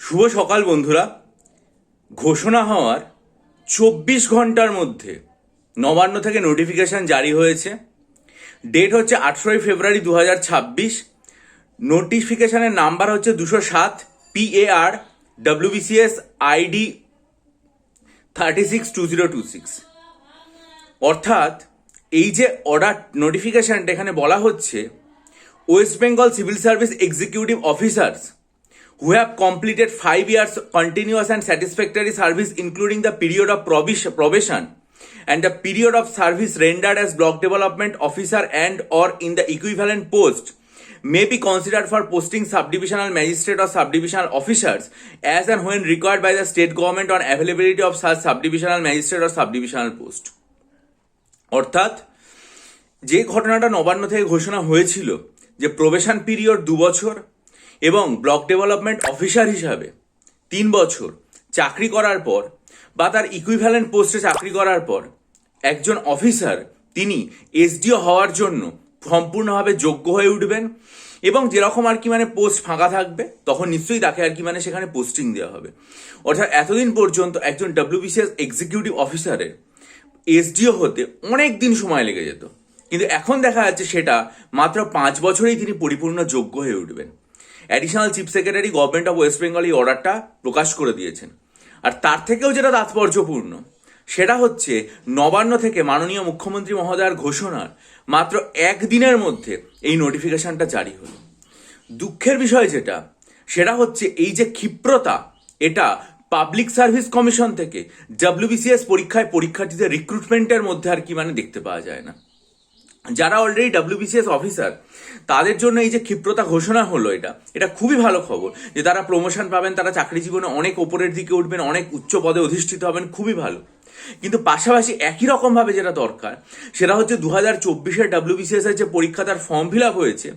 শুভ সকাল বন্ধুরা। ঘোষণা হওয়ার 24 ঘন্টার মধ্যে নবান্ন থেকে নোটিফিকেশন জারি হয়েছে। ডেট হচ্ছে 18 ফেব্রুয়ারি 2026। নোটিফিকেশনের নাম্বার হচ্ছে 207 PAR WBCS ID 362026। অর্থাৎ এই যে অর্ডার নোটিফিকেশনটা এখানে বলা হচ্ছে, West Bengal civil service executive officers who have completed 5 years continuous and satisfactory service including the period of probation and the period of service rendered as block development officer and or in the equivalent post may be considered for posting subdivisional magistrate or subdivisional officers as and when required by the state government on availability of such subdivisional magistrate or subdivisional post। অর্থাৎ যে ঘটনাটা নবান্ন থেকে ঘোষণা হয়েছিল যে probation period 2 বছর এবং block development officer হিসাবে 3 বছর চাকরি করার পর বা তার ইকুইভ্যালেন্ট পোস্টে চাকরি করার পর একজন অফিসার তিনি এসডিও হওয়ার জন্য সম্পূর্ণভাবে যোগ্য হয়ে উঠবেন এবং যেরকম আর কি পোস্ট ফাঁকা থাকবে তখন নিশ্চয়ই তাকে আর কি সেখানে পোস্টিং দেওয়া হবে। অর্থাৎ এতদিন পর্যন্ত একজন WBCS এক্সিকিউটিভ অফিসারের এসডিও হতে অনেক দিন সময় লেগে যেত, কিন্তু এখন দেখা যাচ্ছে সেটা মাত্র 5 বছরেই তিনি পরিপূর্ণ যোগ্য হয়ে উঠবেন। Additional chief secretary government of West Bengal এই অর্ডারটা প্রকাশ করে দিয়েছেন। আর তার থেকেও যেটা তাৎপর্যপূর্ণ সেটা হচ্ছে নবান্ন থেকে মাননীয় মুখ্যমন্ত্রী মহোদয়ের ঘোষণার মাত্র 1 দিনের মধ্যে এই নোটিফিকেশনটা জারি হলো। দুঃখের বিষয় যেটা সেটা হচ্ছে এই যে ক্ষিপ্রতা, এটা পাবলিক সার্ভিস কমিশন থেকে WBCS পরীক্ষায় পরীক্ষার্থীদের রিক্রুটমেন্টের মধ্যে আর কি দেখতে পাওয়া যায় না। যারা অলরেডি WBCS অফিসার তাদের জন্য এই যে ক্ষিপ্রতা ঘোষণা হলো, এটা খুবই ভালো খবর যে তারা প্রমোশন পাবেন, তারা চাকরি জীবনে অনেক ওপরের দিকে উঠবেন, অনেক উচ্চ পদে অধিষ্ঠিত হবেন, খুবই ভালো। কিন্তু পাশাপাশি একই রকমভাবে যেটা দরকার সেটা হচ্ছে 2024-এর WBCS এর যে পরীক্ষা তার ফর্ম ফিল আপ হয়েছে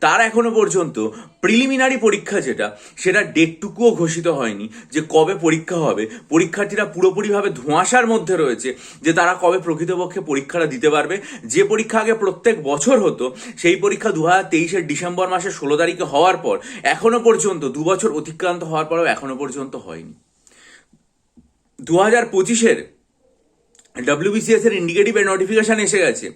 তার এখনো পর্যন্ত প্রিলিমিনারি পরীক্ষা সেটা ডেটটুকুও ঘোষিত হয়নি যে কবে পরীক্ষা হবে। পরীক্ষার্থীরা পুরোপুরিভাবে ধোঁয়াশার মধ্যে রয়েছে যে তারা কবে প্রকৃতপক্ষে পরীক্ষাটা দিতে পারবে। যে পরীক্ষা আগে প্রত্যেক বছর হতো সেই পরীক্ষা 2023-এর ডিসেম্বর মাসের 16 তারিখে হওয়ার পর এখনো পর্যন্ত 2 বছর অতিক্রান্ত হওয়ার পরেও এখনো পর্যন্ত হয়নি। 2025-এর WBCS এর ইন্ডিকেটিভ নোটিফিকেশন এসে গেছে,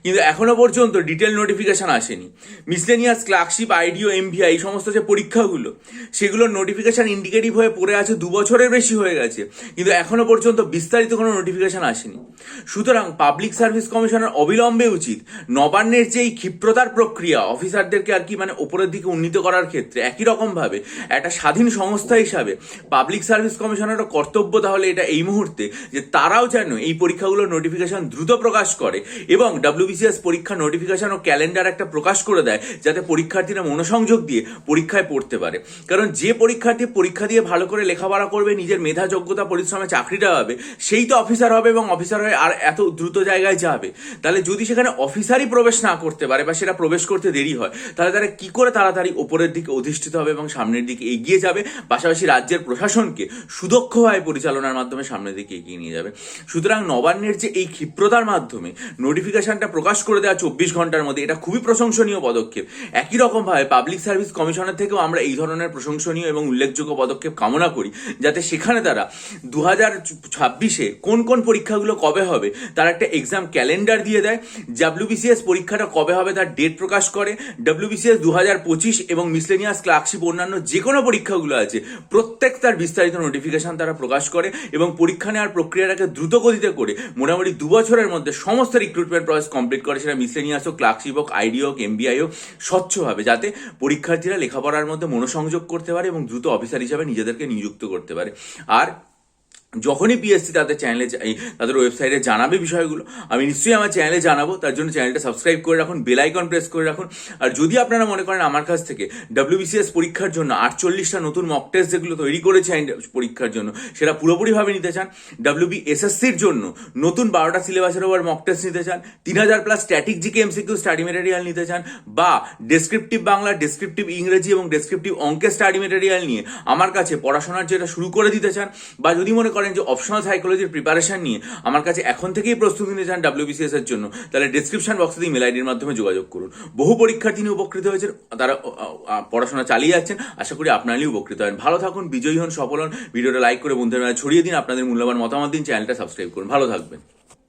কিন্তু এখনো পর্যন্ত ডিটেল নোটিফিকেশন আসেনি। মিসলেনিয়াস ক্লার্কশিপ, আইডিও, MVI এই সমস্ত যে পরীক্ষাগুলো সেগুলোর নোটিফিকেশন ইন্ডিকেটিভ হয়ে পড়ে আছে 2 বছরের বেশি হয়ে গেছে, কিন্তু এখনো পর্যন্ত বিস্তারিত কোনো নোটিফিকেশন আসেনি। সুতরাং পাবলিক সার্ভিস কমিশনের অবিলম্বে উচিত নবান্নের যে এই ক্ষিপ্রতার প্রক্রিয়া অফিসারদেরকে আর কি ওপরের দিকে উন্নীত করার ক্ষেত্রে একই রকমভাবে একটা স্বাধীন সংস্থা হিসাবে পাবলিক সার্ভিস কমিশনেরও কর্তব্য তাহলে এটা এই মুহূর্তে যে তারাও যেন এই পরীক্ষাগুলোর নোটিফিকেশন দ্রুত প্রকাশ করে এবং WBCS পরীক্ষা নোটিফিকেশন ও ক্যালেন্ডার একটা প্রকাশ করে দেয় যাতে পরীক্ষার্থীরা মনোসংযোগ দিয়ে পরীক্ষায় পড়তে পারে। কারণ যে পরীক্ষার্থী পরীক্ষা দিয়ে ভালো করে লেখাপড়া করবে, নিজের মেধা যোগ্যতা পরিশ্রমে চাকরিটা পাবে, সেই তো অফিসার হবে এবং অফিসার হয়ে আর এত দ্রুত জায়গায় যাবে। তাহলে যদি সেখানে অফিসারই প্রবেশ না করতে পারে বা সেটা প্রবেশ করতে দেরি হয় তাহলে তারা কি করে তাড়াতাড়ি ওপরের দিকে অধিষ্ঠিত হবে এবং সামনের দিকে এগিয়ে যাবে, পাশাপাশি রাজ্যের প্রশাসনকে সুদক্ষভাবে পরিচালনার মাধ্যমে সামনের দিকে এগিয়ে নিয়ে যাবে। সুতরাং নবান্নের যে এই ক্ষিপ্রতার মাধ্যমে নোটিফিকেশনটা প্রকাশ করে দেওয়া 24 ঘন্টার মধ্যে, এটা খুবই প্রশংসনীয় পদক্ষেপ। একই রকমভাবে পাবলিক সার্ভিস কমিশনের থেকেও আমরা এই ধরনের প্রশংসনীয় এবং উল্লেখযোগ্য পদক্ষেপ কামনা করি যাতে সেখানে তারা 2026-এ কোন কোন পরীক্ষাগুলো কবে হবে তার একটা এক্সাম ক্যালেন্ডার দিয়ে দেয়, WBCS পরীক্ষাটা কবে হবে তার ডেট প্রকাশ করে, WBCS 2025 এবং মিসলেনিয়াস ক্লার্কশিপ অন্যান্য যে কোনো পরীক্ষাগুলো আছে প্রত্যেক তার বিস্তারিত নোটিফিকেশন তারা প্রকাশ করে এবং পরীক্ষা নেওয়ার প্রক্রিয়াটাকে দ্রুত গতিতে করে মোটামুটি 2 বছরের মধ্যে সমস্ত রিক্রুটমেন্ট প্রসেস কমপ্লিট করে, সেটা মিসলেনিয়াস হোক, ক্লার্কশিপ হোক, আইডিও হোক, MBI হোক, স্বচ্ছভাবে যাতে পরীক্ষার্থীরা লেখাপড়ার মধ্যে মনোসংযোগ করতে পারে এবং দ্রুত অফিসার হিসাবে নিজেদেরকে নিযুক্ত করতে পারে। আর যখনই PSC তাদের চ্যানেলে তাদের ওয়েবসাইটে জানাবে বিষয়গুলো আমি নিশ্চয়ই আমার চ্যানেলে জানাবো। তার জন্য চ্যানেলটা সাবস্ক্রাইব করে রাখুন, বেল আইকন প্রেস করে রাখুন। আর যদি আপনারা মনে করেন আমার কাছ থেকে WBCS পরীক্ষার জন্য 48টা নতুন মক টেস্ট যেগুলো তৈরি করেছে পরীক্ষার জন্য সেটা পুরোপুরিভাবে নিতে চান, WBSSCর জন্য নতুন 12টা সিলেবাসের ওপর মক টেস্ট নিতে চান, 3000+ static GK MCQ study material নিতে চান, বা ডেসক্রিপটিভ বাংলা, ডেসক্রিপটিভ ইংরেজি এবং ডেসক্রিপটিভ অঙ্কের স্টাডি মেটেরিয়াল নিয়ে আমার কাছে পড়াশোনার যেটা শুরু করে দিতে চান, বা যদি মনে করেন যে অপশনাল সাইকোলজির প্রিপারেশন নিয়ে আমার কাছে এখন থেকেই প্রস্তুতি নিতে চান WBCS এর জন্য, তাহলে ডিসক্রিপশন বক্সে দিয়ে মেল আইডির মাধ্যমে যোগাযোগ করুন। বহু পরীক্ষার্থী নিয়ে উপকৃত হয়েছেন, তারা পড়াশোনা চালিয়ে যাচ্ছেন, আশা করি আপনারাও উপকৃত হন। ভালো থাকুন, বিজয়ী হন, সফল হন। ভিডিওটা লাইক করে বন্ধুদের মাঝে ছড়িয়ে দিন, আপনাদের মূল্যবান মতামত দিন, চ্যানেলটা সাবস্ক্রাইব করুন। ভালো থাকবেন।